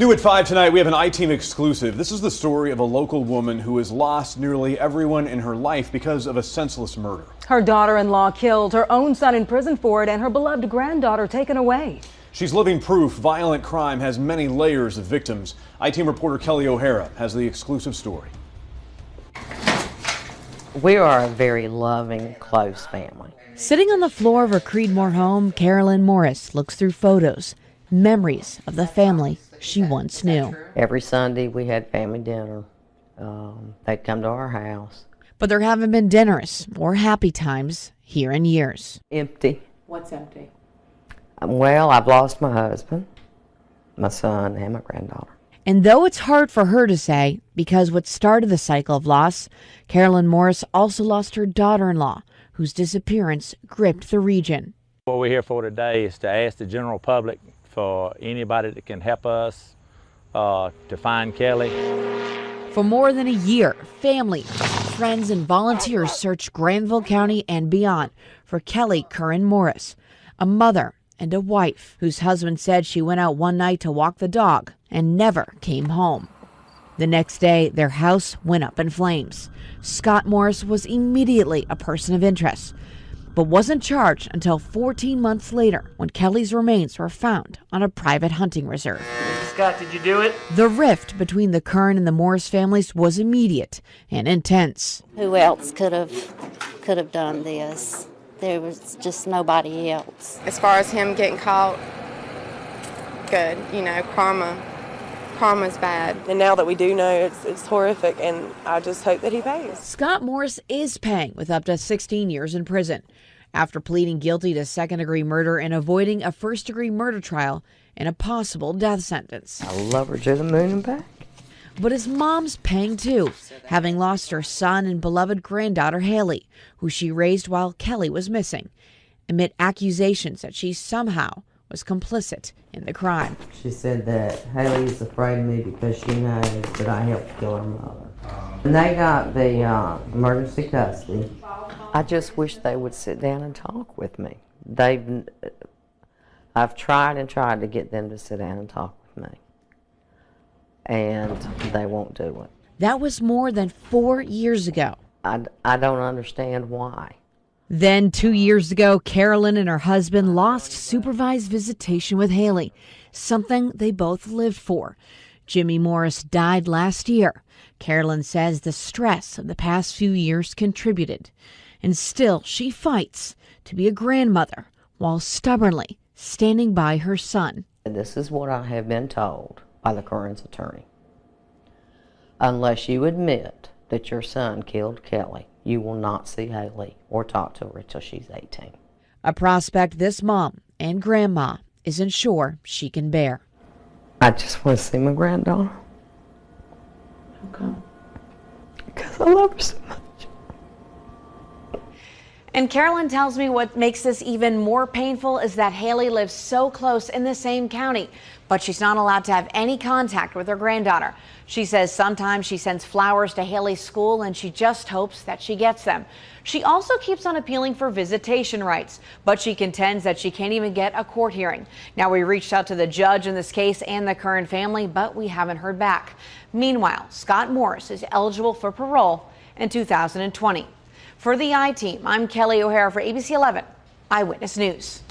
New at 5 tonight, we have an I-Team exclusive. This is the story of a local woman who has lost nearly everyone in her life because of a senseless murder. Her daughter-in-law killed, her own son in prison for it, and her beloved granddaughter taken away. She's living proof violent crime has many layers of victims. I-Team reporter Kelly O'Hara has the exclusive story. We are a very loving, close family. Sitting on the floor of her Creedmoor home, Carolyn Morris looks through photos, memories of the family she once knew. Every Sunday we had family dinner. They'd come to our house. But there haven't been dinners or happy times here in years. Empty. What's empty? Well, I've lost my husband, my son, and my granddaughter. And though it's hard for her to say, because what started the cycle of loss, Carolyn Morris also lost her daughter-in-law, whose disappearance gripped the region. What we're here for today is to ask the general public for anybody that can help us to find Kelly. For more than a year, family, friends, and volunteers searched Granville County and beyond for Kelly Curran Morris, a mother and a wife whose husband said she went out one night to walk the dog and never came home. The next day, their house went up in flames. Scott Morris was immediately a person of interest, but wasn't charged until 14 months later when Kelly's remains were found on a private hunting reserve. Scott, did you do it? The rift between the Curran and the Morris families was immediate and intense. Who else could have done this? There was just nobody else. As far as him getting caught, good. You know, karma's bad. And now that we do know, it's horrific, and I just hope that he pays. Scott Morris is paying with up to 16 years in prison after pleading guilty to second-degree murder and avoiding a first-degree murder trial and a possible death sentence. I love her to the moon and back. But his mom's paying too, having lost her son and beloved granddaughter Haley, who she raised while Kelly was missing, amid accusations that she somehow was complicit in the crime. She said that Haley is afraid of me because she knows that I helped kill her mother. And they got the emergency custody. I just wish they would sit down and talk with me. I've tried and tried to get them to sit down and talk with me, and they won't do it. That was more than 4 years ago. I don't understand why. Then 2 years ago, Carolyn and her husband lost supervised visitation with Haley, something they both lived for. Jimmy Morris died last year. Carolyn says the stress of the past few years contributed. And still, she fights to be a grandmother while stubbornly standing by her son. This is what I have been told by the Curran's attorney. Unless you admit that your son killed Kelly, you will not see Haley or talk to her until she's 18. A prospect this mom and grandma isn't sure she can bear. I just want to see my granddaughter. How come? Because I love her so much. And Carolyn tells me what makes this even more painful is that Haley lives so close in the same county, but she's not allowed to have any contact with her granddaughter. She says sometimes she sends flowers to Haley's school and she just hopes that she gets them. She also keeps on appealing for visitation rights, but she contends that she can't even get a court hearing. Now, we reached out to the judge in this case and the Curran family, but we haven't heard back. Meanwhile, Scott Morris is eligible for parole in 2020. For the I-Team, I'm Kelly O'Hara for ABC 11 Eyewitness News.